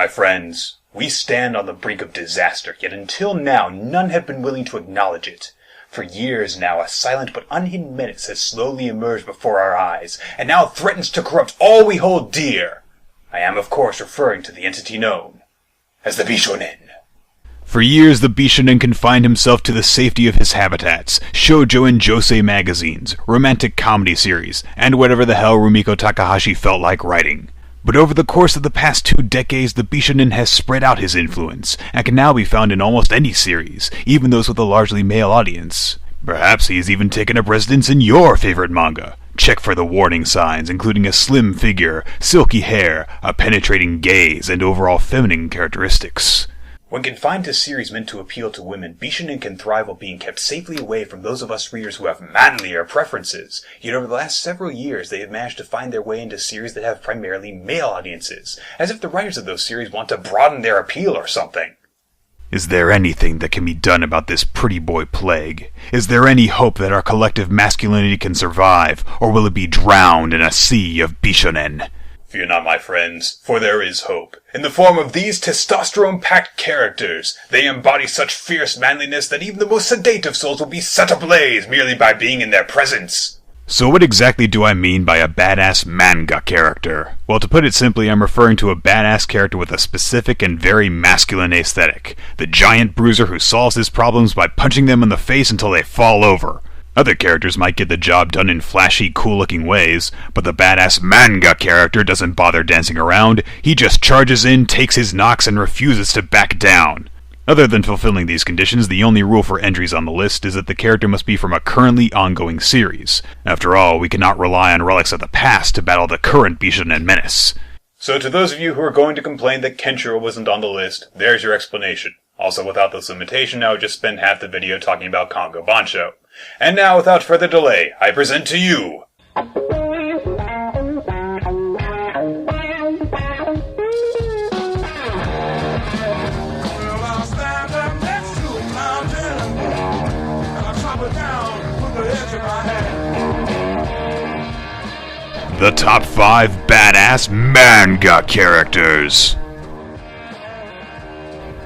my friends, we stand on the brink of disaster, yet until now none have been willing to acknowledge it. For years now, a silent but unhidden menace has slowly emerged before our eyes, and now threatens to corrupt all we hold dear. I am, of course, referring to the entity known as the Bishonen. For years, the Bishonen confined himself to the safety of his habitats, shoujo and josei magazines, romantic comedy series, and whatever the hell Rumiko Takahashi felt like writing. But over the course of the past 2 decades, the Bishonen has spread out his influence, and can now be found in almost any series, even those with a largely male audience. Perhaps he has even taken up residence in your favorite manga. Check for the warning signs, including a slim figure, silky hair, a penetrating gaze, and overall feminine characteristics. When confined to series meant to appeal to women, Bishonen can thrive while being kept safely away from those of us readers who have manlier preferences. Yet over the last several years, they have managed to find their way into series that have primarily male audiences, as if the writers of those series want to broaden their appeal or something. Is there anything that can be done about this pretty boy plague? Is there any hope that our collective masculinity can survive, or will it be drowned in a sea of Bishonen? Fear not, my friends, for there is hope. In the form of these testosterone-packed characters, they embody such fierce manliness that even the most sedative souls will be set ablaze merely by being in their presence. So what exactly do I mean by a badass manga character? Well, to put it simply, I'm referring to a badass character with a specific and very masculine aesthetic. The giant bruiser who solves his problems by punching them in the face until they fall over. Other characters might get the job done in flashy, cool-looking ways, but the badass manga character doesn't bother dancing around. He just charges in, takes his knocks, and refuses to back down. Other than fulfilling these conditions, the only rule for entries on the list is that the character must be from a currently ongoing series. After all, we cannot rely on relics of the past to battle the current Bishonen menace. So to those of you who are going to complain that Kenshiro wasn't on the list, there's your explanation. Also, without this limitation, I would just spend half the video talking about Kongo Bancho. And now, without further delay, I present to you... the top 5 badass manga characters.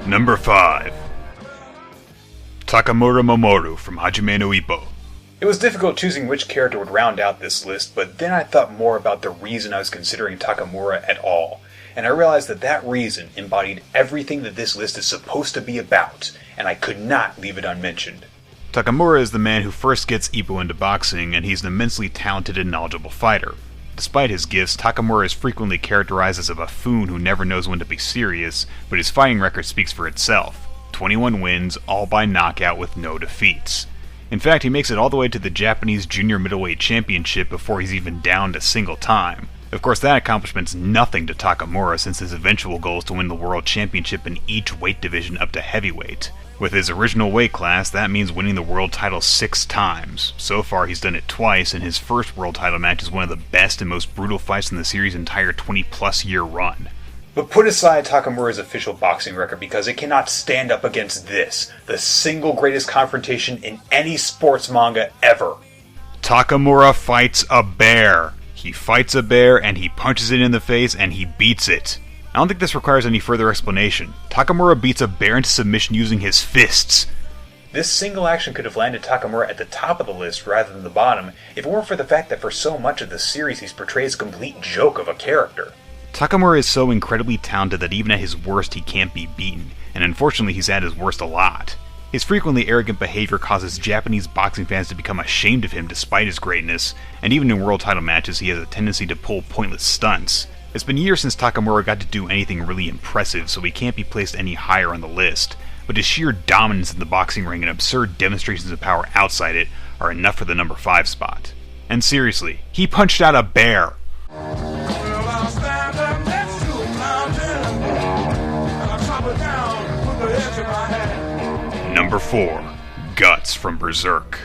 Number 5. Takamura Mamoru from Hajime no Ippo. It was difficult choosing which character would round out this list, but then I thought more about the reason I was considering Takamura at all, and I realized that that reason embodied everything that this list is supposed to be about, and I could not leave it unmentioned. Takamura is the man who first gets Ippo into boxing, and he's an immensely talented and knowledgeable fighter. Despite his gifts, Takamura is frequently characterized as a buffoon who never knows when to be serious, but his fighting record speaks for itself. 21 wins, all by knockout with no defeats. In fact, he makes it all the way to the Japanese Junior Middleweight Championship before he's even downed a single time. Of course, that accomplishment's nothing to Takamura since his eventual goal is to win the World Championship in each weight division up to heavyweight. With his original weight class, that means winning the world title 6 times. So far, he's done it twice, and his first world title match is one of the best and most brutal fights in the series' entire 20-plus year run. But put aside Takamura's official boxing record because it cannot stand up against this, the single greatest confrontation in any sports manga ever. Takamura fights a bear. He fights a bear, and he punches it in the face, and he beats it. I don't think this requires any further explanation. Takamura beats a bear into submission using his fists. This single action could have landed Takamura at the top of the list rather than the bottom, if it weren't for the fact that for so much of the series he's portrayed as a complete joke of a character. Takamura is so incredibly talented that even at his worst he can't be beaten, and unfortunately he's at his worst a lot. His frequently arrogant behavior causes Japanese boxing fans to become ashamed of him despite his greatness, and even in world title matches he has a tendency to pull pointless stunts. It's been years since Takamura got to do anything really impressive, so he can't be placed any higher on the list, but his sheer dominance in the boxing ring and absurd demonstrations of power outside it are enough for the number 5 spot. And seriously, he punched out a bear! Number 4. Guts from Berserk.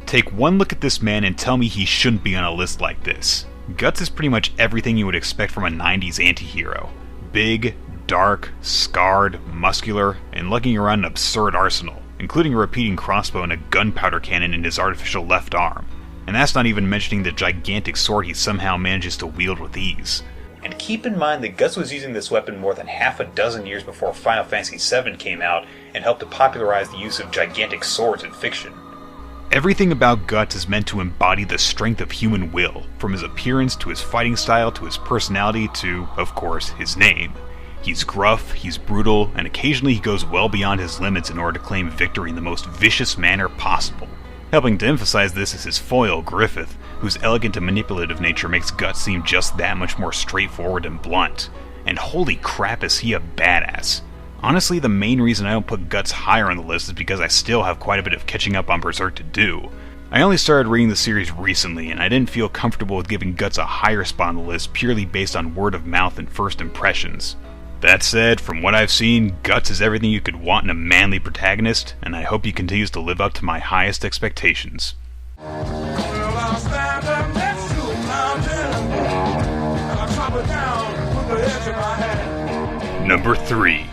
Take one look at this man and tell me he shouldn't be on a list like this. Guts is pretty much everything you would expect from a 90s antihero. Big, dark, scarred, muscular, and lugging around an absurd arsenal, including a repeating crossbow and a gunpowder cannon in his artificial left arm. And that's not even mentioning the gigantic sword he somehow manages to wield with ease. And keep in mind that Guts was using this weapon more than half a dozen years before Final Fantasy VII came out and helped to popularize the use of gigantic swords in fiction. Everything about Guts is meant to embody the strength of human will, from his appearance to his fighting style to his personality to, of course, his name. He's gruff, he's brutal, and occasionally he goes well beyond his limits in order to claim victory in the most vicious manner possible. Helping to emphasize this is his foil, Griffith, whose elegant and manipulative nature makes Guts seem just that much more straightforward and blunt. And holy crap is he a badass. Honestly, the main reason I don't put Guts higher on the list is because I still have quite a bit of catching up on Berserk to do. I only started reading the series recently, and I didn't feel comfortable with giving Guts a higher spot on the list purely based on word of mouth and first impressions. That said, from what I've seen, Guts is everything you could want in a manly protagonist, and I hope he continues to live up to my highest expectations. Number 3.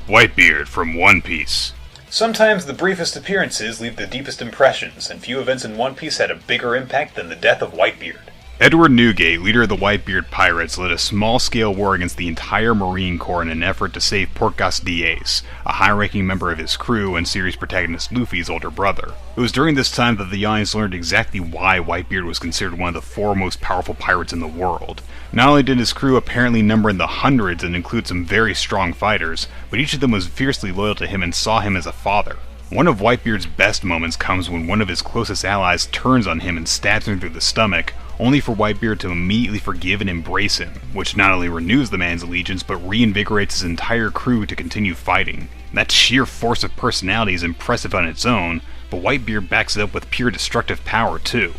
Whitebeard from One Piece. Sometimes the briefest appearances leave the deepest impressions, and few events in One Piece had a bigger impact than the death of Whitebeard. Edward Newgate, leader of the Whitebeard Pirates, led a small-scale war against the entire Marine Corps in an effort to save Portgas Diaz, a high-ranking member of his crew and series protagonist Luffy's older brother. It was during this time that the audience learned exactly why Whitebeard was considered one of the 4 most powerful pirates in the world. Not only did his crew apparently number in the hundreds and include some very strong fighters, but each of them was fiercely loyal to him and saw him as a father. One of Whitebeard's best moments comes when one of his closest allies turns on him and stabs him through the stomach, only for Whitebeard to immediately forgive and embrace him, which not only renews the man's allegiance, but reinvigorates his entire crew to continue fighting. That sheer force of personality is impressive on its own, but Whitebeard backs it up with pure destructive power too.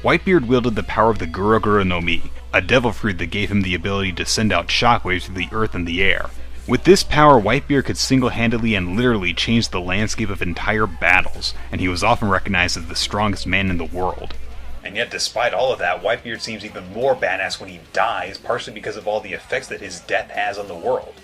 Whitebeard wielded the power of the Gura Gura no Mi, a devil fruit that gave him the ability to send out shockwaves through the earth and the air. With this power, Whitebeard could single-handedly and literally change the landscape of entire battles, and he was often recognized as the strongest man in the world. And yet, despite all of that, Whitebeard seems even more badass when he dies, partially because of all the effects that his death has on the world.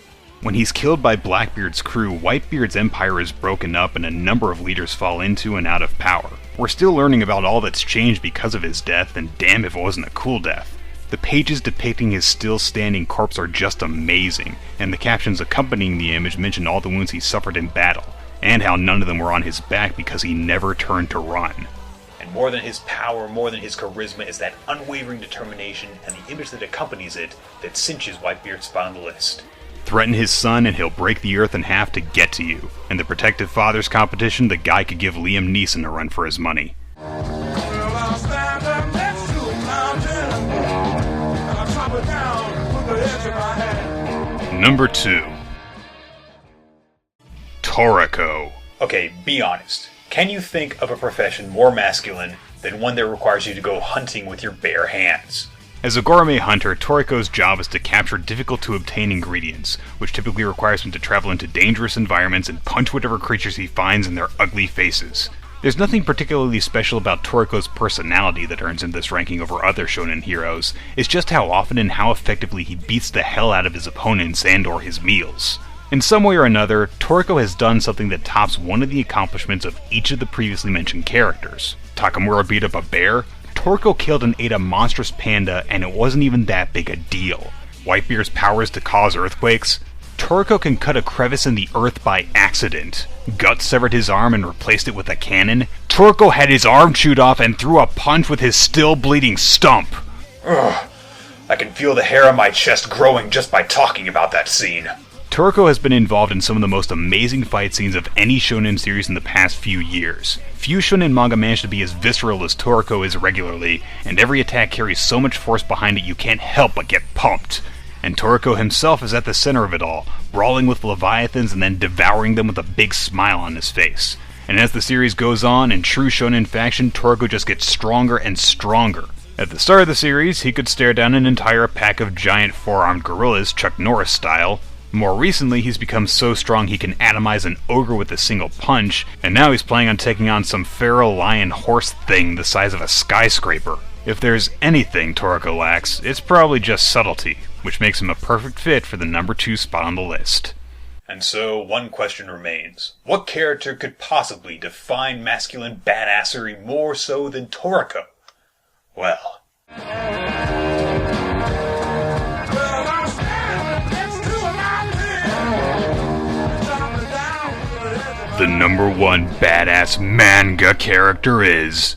When he's killed by Blackbeard's crew, Whitebeard's empire is broken up and a number of leaders fall into and out of power. We're still learning about all that's changed because of his death, and damn if it wasn't a cool death. The pages depicting his still-standing corpse are just amazing, and the captions accompanying the image mention all the wounds he suffered in battle, and how none of them were on his back because he never turned to run. And more than his power, more than his charisma, is that unwavering determination and the image that accompanies it that cinches Whitebeard's spot on the list. Threaten his son and he'll break the earth in half to get to you. In the Protective Fathers competition, the guy could give Liam Neeson a run for his money. Number 2. Toriko. Okay, be honest. Can you think of a profession more masculine than one that requires you to go hunting with your bare hands? As a gourmet hunter, Toriko's job is to capture difficult-to-obtain ingredients, which typically requires him to travel into dangerous environments and punch whatever creatures he finds in their ugly faces. There's nothing particularly special about Toriko's personality that earns him this ranking over other shonen heroes. It's just how often and how effectively he beats the hell out of his opponents and/or his meals. In some way or another, Toriko has done something that tops one of the accomplishments of each of the previously mentioned characters. Takamura beat up a bear, Toriko killed and ate a monstrous panda, and it wasn't even that big a deal. Whitebeard's power is to cause earthquakes. Toriko can cut a crevice in the earth by accident. Guts severed his arm and replaced it with a cannon. Toriko had his arm chewed off and threw a punch with his still bleeding stump. Ugh, I can feel the hair on my chest growing just by talking about that scene. Toriko has been involved in some of the most amazing fight scenes of any shonen series in the past few years. Few shonen manga manage to be as visceral as Toriko is regularly, and every attack carries so much force behind it you can't help but get pumped. And Toriko himself is at the center of it all, brawling with leviathans and then devouring them with a big smile on his face. And as the series goes on, in true shonen fashion, Toriko just gets stronger and stronger. At the start of the series, he could stare down an entire pack of giant four-armed gorillas, Chuck Norris style. More recently, he's become so strong he can atomize an ogre with a single punch, and now he's planning on taking on some feral lion horse thing the size of a skyscraper. If there's anything Toriko lacks, it's probably just subtlety, which makes him a perfect fit for the number 2 spot on the list. And so, one question remains. What character could possibly define masculine badassery more so than Toriko? Well... the #1 badass manga character is...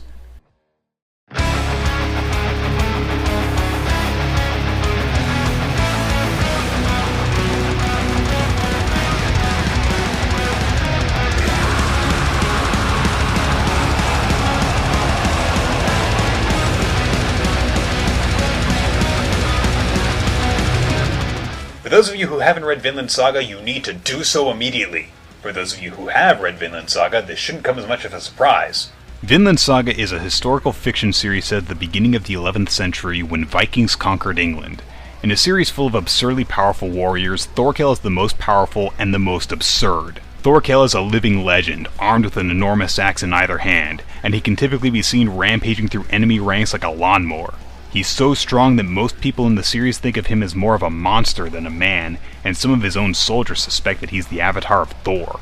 For those of you who haven't read Vinland Saga, you need to do so immediately. For those of you who have read Vinland Saga, this shouldn't come as much of a surprise. Vinland Saga is a historical fiction series set at the beginning of the 11th century when Vikings conquered England. In a series full of absurdly powerful warriors, Thorkel is the most powerful and the most absurd. Thorkel is a living legend, armed with an enormous axe in either hand, and he can typically be seen rampaging through enemy ranks like a lawnmower. He's so strong that most people in the series think of him as more of a monster than a man, and some of his own soldiers suspect that he's the avatar of Thor.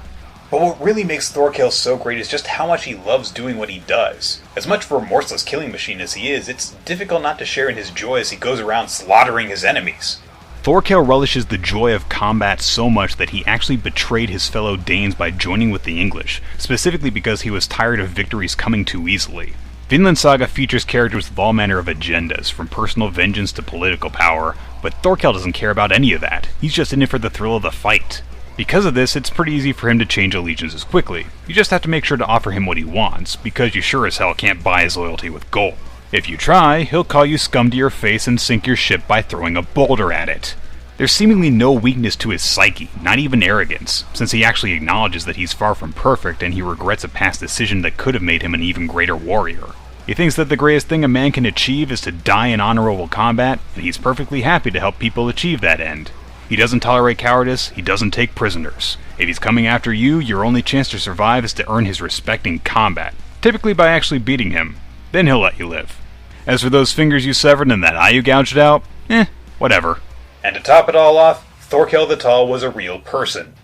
But what really makes Thorkel so great is just how much he loves doing what he does. As much of a remorseless killing machine as he is, it's difficult not to share in his joy as he goes around slaughtering his enemies. Thorkel relishes the joy of combat so much that he actually betrayed his fellow Danes by joining with the English, specifically because he was tired of victories coming too easily. Vinland Saga features characters with all manner of agendas, from personal vengeance to political power, but Thorkel doesn't care about any of that. He's just in it for the thrill of the fight. Because of this, it's pretty easy for him to change allegiances quickly. You just have to make sure to offer him what he wants, because you sure as hell can't buy his loyalty with gold. If you try, he'll call you scum to your face and sink your ship by throwing a boulder at it. There's seemingly no weakness to his psyche, not even arrogance, since he actually acknowledges that he's far from perfect and he regrets a past decision that could have made him an even greater warrior. He thinks that the greatest thing a man can achieve is to die in honorable combat, and he's perfectly happy to help people achieve that end. He doesn't tolerate cowardice, he doesn't take prisoners. If he's coming after you, your only chance to survive is to earn his respect in combat, typically by actually beating him. Then he'll let you live. As for those fingers you severed and that eye you gouged out, whatever. And to top it all off, Thorkel the Tall was a real person.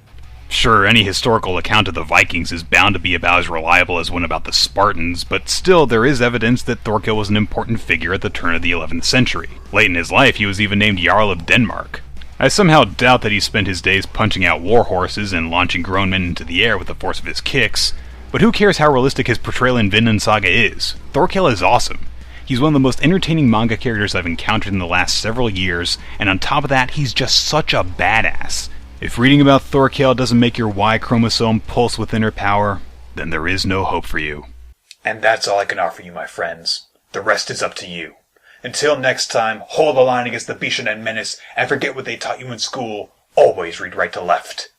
Sure, any historical account of the Vikings is bound to be about as reliable as one about the Spartans, but still there is evidence that Thorkel was an important figure at the turn of the 11th century. Late in his life, he was even named Jarl of Denmark. I somehow doubt that he spent his days punching out war horses and launching grown men into the air with the force of his kicks, but who cares how realistic his portrayal in Vinland Saga is? Thorkel is awesome. He's one of the most entertaining manga characters I've encountered in the last several years, and on top of that, he's just such a badass. If reading about Thorkel doesn't make your Y chromosome pulse with inner power, then there is no hope for you. And that's all I can offer you, my friends. The rest is up to you. Until next time, hold the line against the Bishonen menace, and forget what they taught you in school. Always read right to left.